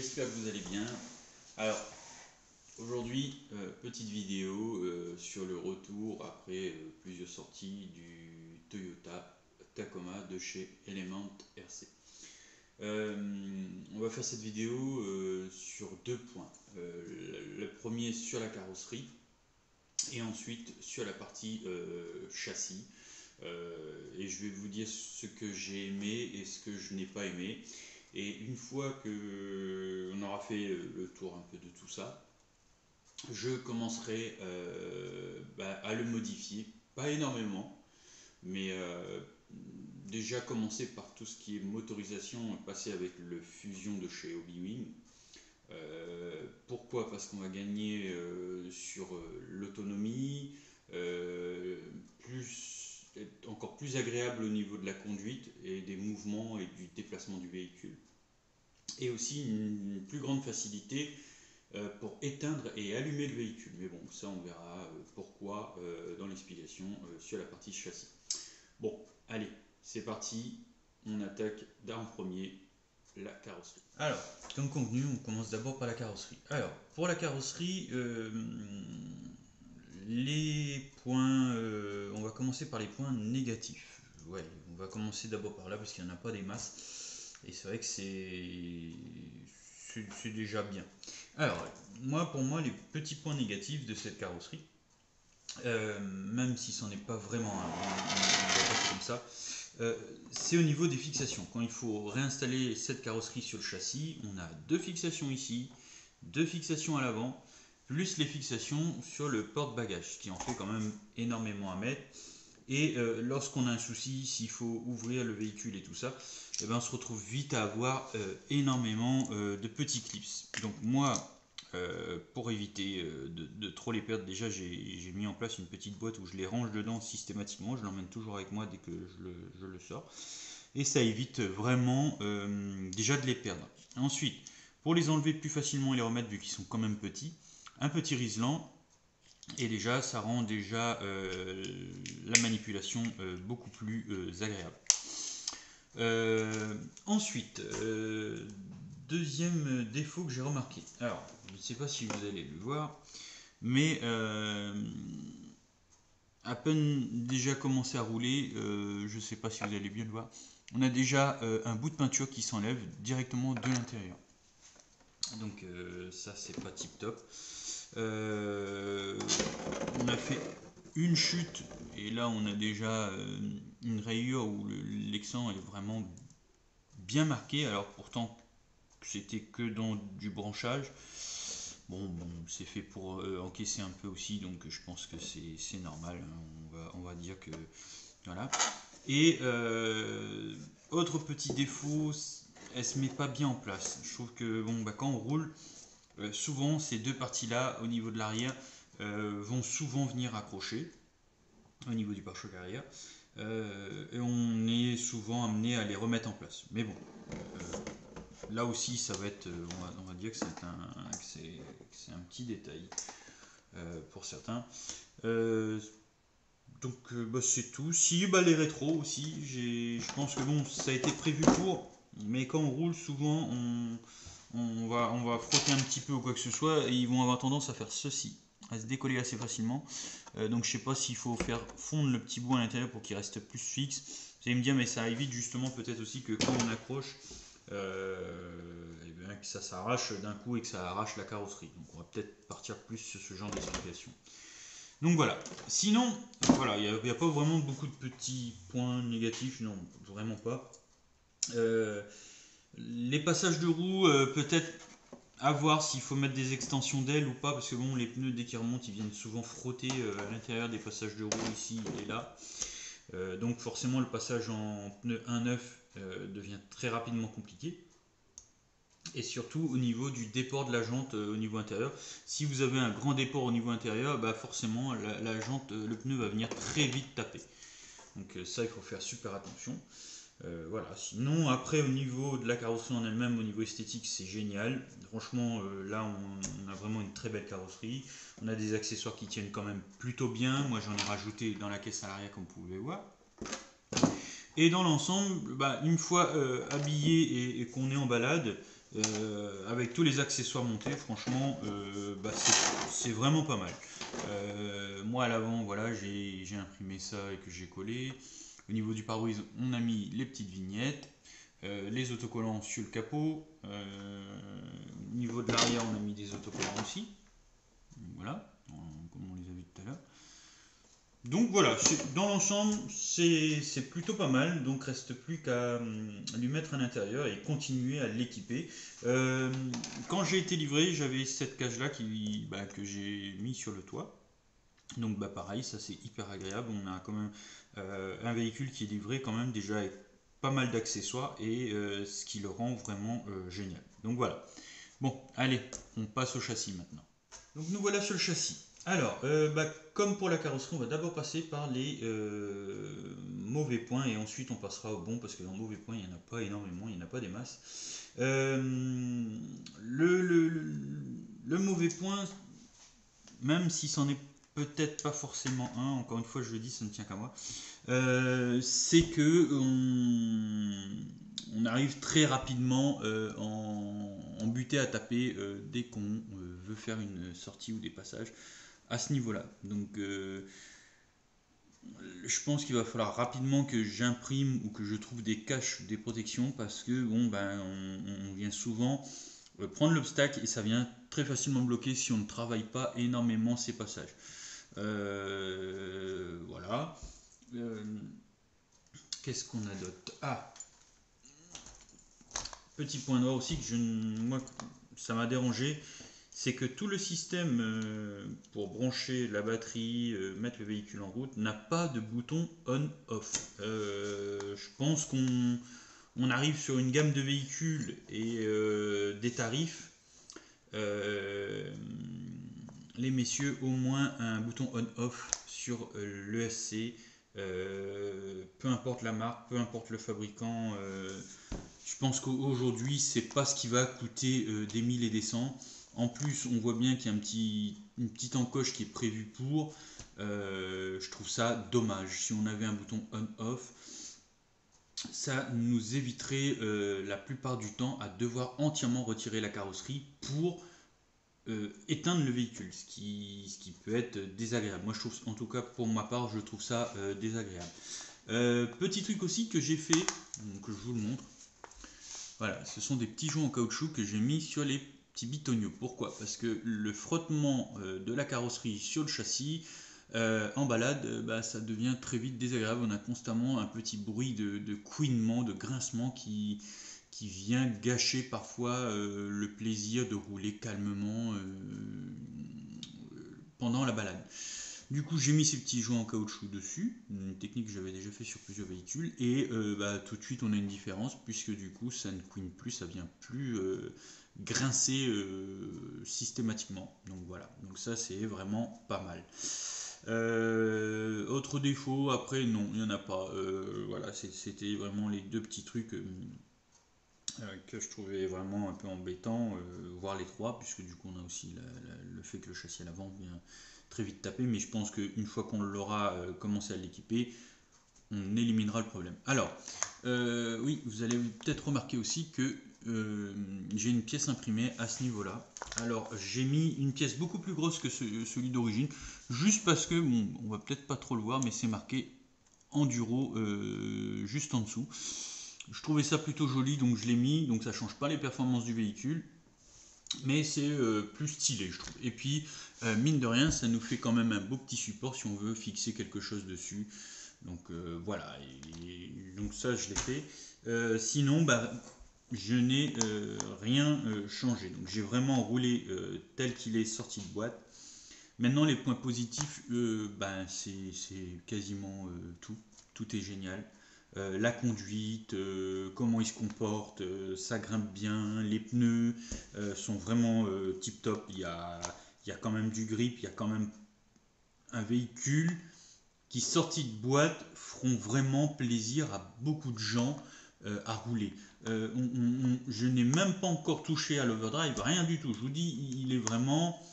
j'espère que vous allez bien. Alors, aujourd'hui, petite vidéo sur le retour après plusieurs sorties du Toyota Tacoma de chez Element RC. On va faire cette vidéo sur deux points. Le premier sur la carrosserie et ensuite sur la partie châssis. Et je vais vous dire ce que j'ai aimé et ce que je n'ai pas aimé. Et une fois que on aura fait le tour un peu de tout ça, je commencerai à le modifier, pas énormément, mais déjà commencer par tout ce qui est motorisation, passer avec le Fusion de chez Hobbywing. Pourquoi? Parce qu'on va gagner sur l'autonomie, encore plus agréable au niveau de la conduite et des mouvements et du déplacement du véhicule. Et aussi une plus grande facilité pour éteindre et allumer le véhicule. Mais bon, ça on verra pourquoi dans l'explication sur la partie châssis. Bon, allez, c'est parti. On attaque en premier la carrosserie. Alors, comme convenu, on commence d'abord par la carrosserie. Alors, pour la carrosserie, les points, on va commencer par les points négatifs. Ouais, on va commencer d'abord par là parce qu'il n'y en a pas des masses. Et c'est vrai que c'est déjà bien. Alors, pour moi, les petits points négatifs de cette carrosserie, même si c'en est pas vraiment un, on va pas comme ça, c'est au niveau des fixations. Quand il faut réinstaller cette carrosserie sur le châssis, on a deux fixations ici, deux fixations à l'avant, plus les fixations sur le porte-bagages, qui en fait quand même énormément à mettre. Et lorsqu'on a un souci, s'il faut ouvrir le véhicule et tout ça, et ben on se retrouve vite à avoir énormément de petits clips. Donc moi, pour éviter de trop les perdre, déjà j'ai mis en place une petite boîte où je les range dedans systématiquement. Je l'emmène toujours avec moi dès que je le sors. Et ça évite vraiment déjà de les perdre. Ensuite, pour les enlever plus facilement et les remettre vu qu'ils sont quand même petits, un petit riselant. Et déjà, ça rend déjà la manipulation beaucoup plus agréable. Ensuite, deuxième défaut que j'ai remarqué. Alors, je ne sais pas si vous allez le voir, mais à peine déjà commencé à rouler, je ne sais pas si vous allez bien le voir, on a déjà un bout de peinture qui s'enlève directement de l'intérieur. Donc ça, c'est pas tip top. On a fait une chute et là on a déjà une rayure où l'excent est vraiment bien marqué, alors pourtant c'était que dans du branchage. Bon, c'est fait pour encaisser un peu aussi, donc je pense que c'est normal, hein. On va dire que voilà. Et autre petit défaut, elle se met pas bien en place. Je trouve que quand on roule, souvent ces deux parties là au niveau de l'arrière vont souvent venir accrocher au niveau du pare-choc arrière et on est souvent amené à les remettre en place. Mais bon, là aussi ça va être, on va dire que c'est un petit détail pour certains. Donc c'est tout. Si les rétros aussi, je pense que ça a été prévu pour, mais quand on roule souvent on va frotter un petit peu ou quoi que ce soit et ils vont avoir tendance à faire ceci, à se décoller assez facilement. Donc je sais pas s'il faut faire fondre le petit bout à l'intérieur pour qu'il reste plus fixe. Vous allez me dire, mais ça évite justement peut-être aussi que quand on accroche, que ça s'arrache d'un coup et que ça arrache la carrosserie. Donc on va peut-être partir plus sur ce genre d'explication. Donc voilà. Sinon, voilà, il n'y a pas vraiment beaucoup de petits points négatifs, non, vraiment pas. Les passages de roues, peut-être à voir s'il faut mettre des extensions d'ailes ou pas, parce que les pneus dès qu'ils remontent, ils viennent souvent frotter à l'intérieur des passages de roues ici et là. Donc forcément le passage en pneu 1.9 devient très rapidement compliqué. Et surtout au niveau du déport de la jante au niveau intérieur. Si vous avez un grand déport au niveau intérieur, forcément la jante, le pneu va venir très vite taper. Donc ça, il faut faire super attention. Voilà. Sinon, après au niveau de la carrosserie en elle-même, au niveau esthétique, c'est génial. Franchement, là, on a vraiment une très belle carrosserie. On a des accessoires qui tiennent quand même plutôt bien. Moi, j'en ai rajouté dans la caisse à l'arrière, comme vous pouvez voir. Et dans l'ensemble, une fois habillé et qu'on est en balade, avec tous les accessoires montés, franchement, c'est vraiment pas mal. Moi à l'avant, voilà, j'ai imprimé ça et que j'ai collé. Au niveau du pare-brise, on a mis les petites vignettes, les autocollants sur le capot. Au niveau de l'arrière, on a mis des autocollants aussi. Voilà, comme on les a vus tout à l'heure. Donc voilà, dans l'ensemble, c'est plutôt pas mal. Donc reste plus qu'à lui mettre à l'intérieur et continuer à l'équiper. Quand j'ai été livré, j'avais cette cage-là que j'ai mis sur le toit. Donc pareil, ça c'est hyper agréable. On a quand même un véhicule qui est livré quand même déjà avec pas mal d'accessoires et ce qui le rend vraiment génial. Donc voilà. Bon, allez, on passe au châssis maintenant. Donc nous voilà sur le châssis. Alors, comme pour la carrosserie, on va d'abord passer par les mauvais points et ensuite on passera au bon parce que dans mauvais points il n'y en a pas énormément, il n'y en a pas des masses. Le mauvais point, même si c'en est peut-être pas forcément un, encore une fois je le dis, ça ne tient qu'à moi, c'est que on arrive très rapidement en butée à taper dès qu'on veut faire une sortie ou des passages à ce niveau-là. Donc je pense qu'il va falloir rapidement que j'imprime ou que je trouve des caches, des protections parce que on vient souvent prendre l'obstacle et ça vient très facilement bloquer si on ne travaille pas énormément ces passages. Voilà. Qu'est-ce qu'on a d'autre? Ah, petit point noir aussi que moi ça m'a dérangé, c'est que tout le système pour brancher la batterie, mettre le véhicule en route, n'a pas de bouton on-off. Je pense qu'on arrive sur une gamme de véhicules et des tarifs. Les messieurs, au moins un bouton on-off sur l'ESC. Peu importe la marque, peu importe le fabricant, je pense qu'aujourd'hui c'est pas ce qui va coûter des 1000 et des cents. En plus, on voit bien qu'il y a une petite encoche qui est prévue pour. Je trouve ça dommage. Si on avait un bouton on-off, ça nous éviterait la plupart du temps à devoir entièrement retirer la carrosserie pour éteindre le véhicule, ce qui peut être désagréable. Moi, je trouve, en tout cas pour ma part, je trouve ça désagréable. Petit truc aussi que j'ai fait, que je vous le montre. Voilà, ce sont des petits joints en caoutchouc que j'ai mis sur les petits bitoniaux. Pourquoi? Parce que le frottement de la carrosserie sur le châssis, en balade, ça devient très vite désagréable. On a constamment un petit bruit de couinement, de grincement qui vient gâcher parfois le plaisir de rouler calmement pendant la balade. Du coup, j'ai mis ces petits joints en caoutchouc dessus, une technique que j'avais déjà fait sur plusieurs véhicules, et tout de suite on a une différence puisque du coup ça ne couine plus, ça vient plus grincer systématiquement. Donc voilà, donc ça c'est vraiment pas mal. Autre défaut, après non, il n'y en a pas. Voilà, c'était vraiment les deux petits trucs que je trouvais vraiment un peu embêtant, voire les trois, puisque du coup on a aussi le fait que le châssis à l'avant vient très vite taper, mais je pense qu'une fois qu'on l'aura commencé à l'équiper, on éliminera le problème. Alors, oui, vous allez peut-être remarquer aussi que j'ai une pièce imprimée à ce niveau-là. Alors, j'ai mis une pièce beaucoup plus grosse que celui d'origine, juste parce que, bon, on va peut-être pas trop le voir, mais c'est marqué Enduro juste en dessous. Je trouvais ça plutôt joli, donc je l'ai mis, donc ça change pas les performances du véhicule, mais c'est plus stylé je trouve. Et puis mine de rien, ça nous fait quand même un beau petit support si on veut fixer quelque chose dessus. Donc voilà, et donc ça je l'ai fait. Sinon, je n'ai rien changé. Donc j'ai vraiment roulé tel qu'il est sorti de boîte. Maintenant les points positifs, c'est quasiment tout. Tout est génial. La conduite, comment il se comporte, ça grimpe bien, les pneus sont vraiment tip top, il y a quand même du grip, il y a quand même un véhicule qui sorti de boîte feront vraiment plaisir à beaucoup de gens à rouler. Je n'ai même pas encore touché à l'overdrive, rien du tout, je vous dis, il est vraiment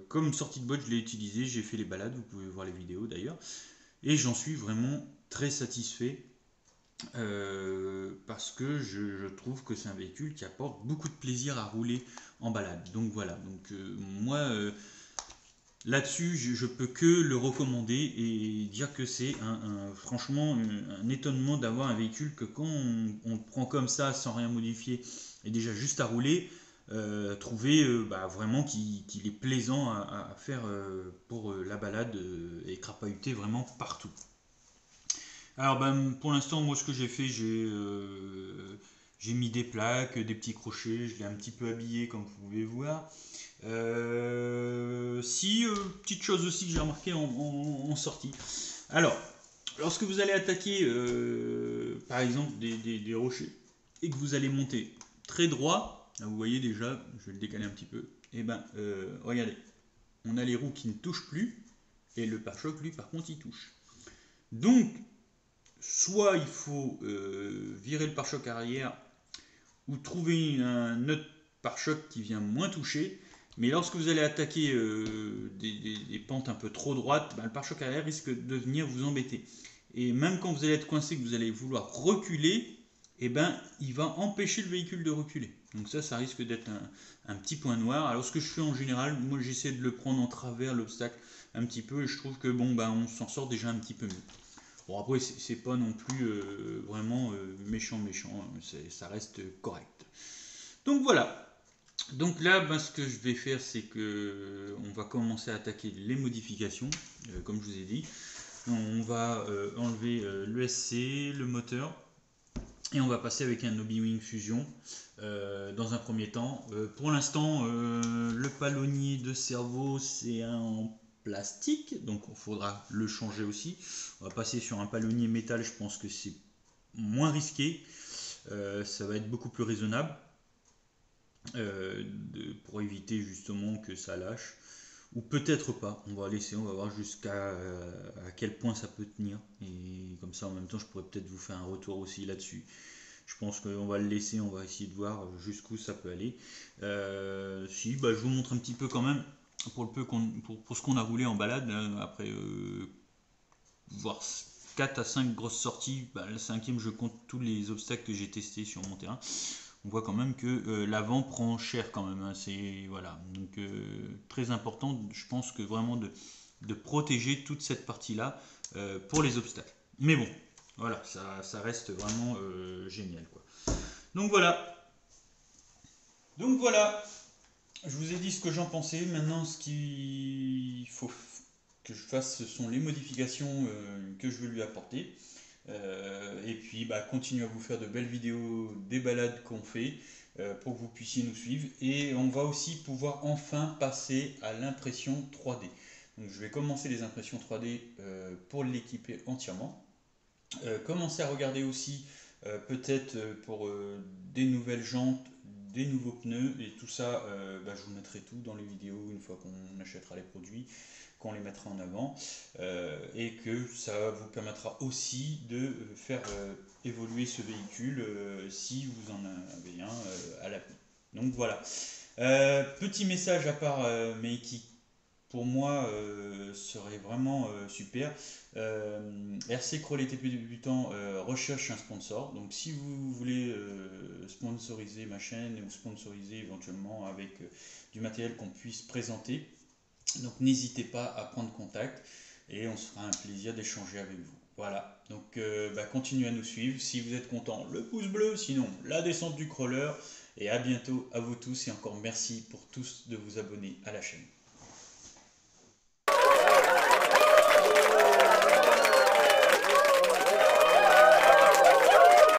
comme sortie de boîte, je l'ai utilisé, j'ai fait les balades, vous pouvez voir les vidéos d'ailleurs, et j'en suis vraiment très satisfait. parce que je trouve que c'est un véhicule qui apporte beaucoup de plaisir à rouler en balade. Donc voilà, donc moi là-dessus je peux que le recommander et dire que c'est franchement un étonnement d'avoir un véhicule que quand on le prend comme ça sans rien modifier et déjà juste à rouler, trouver vraiment qu'il est plaisant à faire pour la balade et crapahuter vraiment partout. Alors ben, pour l'instant, moi ce que j'ai fait, j'ai mis des plaques, des petits crochets, je l'ai un petit peu habillé comme vous pouvez voir. Si, petite chose aussi que j'ai remarqué en sortie. Alors, lorsque vous allez attaquer par exemple des rochers et que vous allez monter très droit, là, vous voyez déjà, je vais le décaler un petit peu, et ben regardez, on a les roues qui ne touchent plus et le pare-choc lui par contre il touche. Donc soit il faut virer le pare-choc arrière ou trouver un autre pare-choc qui vient moins toucher. Mais lorsque vous allez attaquer des pentes un peu trop droites, ben, le pare-choc arrière risque de venir vous embêter. Et même quand vous allez être coincé, que vous allez vouloir reculer, eh ben, il va empêcher le véhicule de reculer. Donc ça risque d'être un petit point noir. Alors ce que je fais en général, moi j'essaie de le prendre en travers l'obstacle un petit peu et je trouve que bon, ben, on s'en sort déjà un petit peu mieux. Bon, après, c'est pas non plus vraiment méchant, ça reste correct. Donc voilà. Donc là, ben, ce que je vais faire, c'est que on va commencer à attaquer les modifications, comme je vous ai dit. On va enlever l'ESC, le moteur, et on va passer avec un Obi-Wing Fusion dans un premier temps. Pour l'instant, le palonnier de cerveau, c'est un plastique, donc il faudra le changer aussi. On va passer sur un palonnier métal, je pense que c'est moins risqué. Ça va être beaucoup plus raisonnable pour éviter justement que ça lâche. Ou peut-être pas, on va laisser, on va voir jusqu'à à quel point ça peut tenir. Et comme ça en même temps je pourrais peut-être vous faire un retour aussi là-dessus. Je pense qu'on va le laisser, on va essayer de voir jusqu'où ça peut aller. Si, bah, je vous montre un petit peu quand même pour, le peu pour ce qu'on a roulé en balade. Après voir 4 à 5 grosses sorties, bah, la cinquième je compte tous les obstacles que j'ai testés sur mon terrain. On voit quand même que l'avant prend cher quand même. Hein, c'est voilà, donc très important. Je pense que vraiment de protéger toute cette partie-là pour les obstacles. Mais bon, voilà, ça reste vraiment génial, quoi. Donc voilà. Donc voilà. Je vous ai dit ce que j'en pensais. Maintenant, ce qu'il faut que je fasse, ce sont les modifications que je veux lui apporter. Et puis, bah, continuer à vous faire de belles vidéos des balades qu'on fait pour que vous puissiez nous suivre. Et on va aussi pouvoir enfin passer à l'impression 3D. Donc, je vais commencer les impressions 3D pour l'équiper entièrement. Commencer à regarder aussi peut-être pour des nouvelles jantes, des nouveaux pneus et tout ça, bah, je vous mettrai tout dans les vidéos une fois qu'on achètera les produits, qu'on les mettra en avant et que ça vous permettra aussi de faire évoluer ce véhicule si vous en avez un à l'avenir. Donc voilà. Petit message à part, mais qui pour moi serait vraiment super. RC Crowley TP débutant recherche un sponsor. Donc si vous voulez sponsoriser ma chaîne ou sponsoriser éventuellement avec du matériel qu'on puisse présenter, donc n'hésitez pas à prendre contact et on se fera un plaisir d'échanger avec vous. Voilà, donc continuez à nous suivre. Si vous êtes content, le pouce bleu, sinon la descente du crawler. Et à bientôt à vous tous et encore merci pour tous de vous abonner à la chaîne.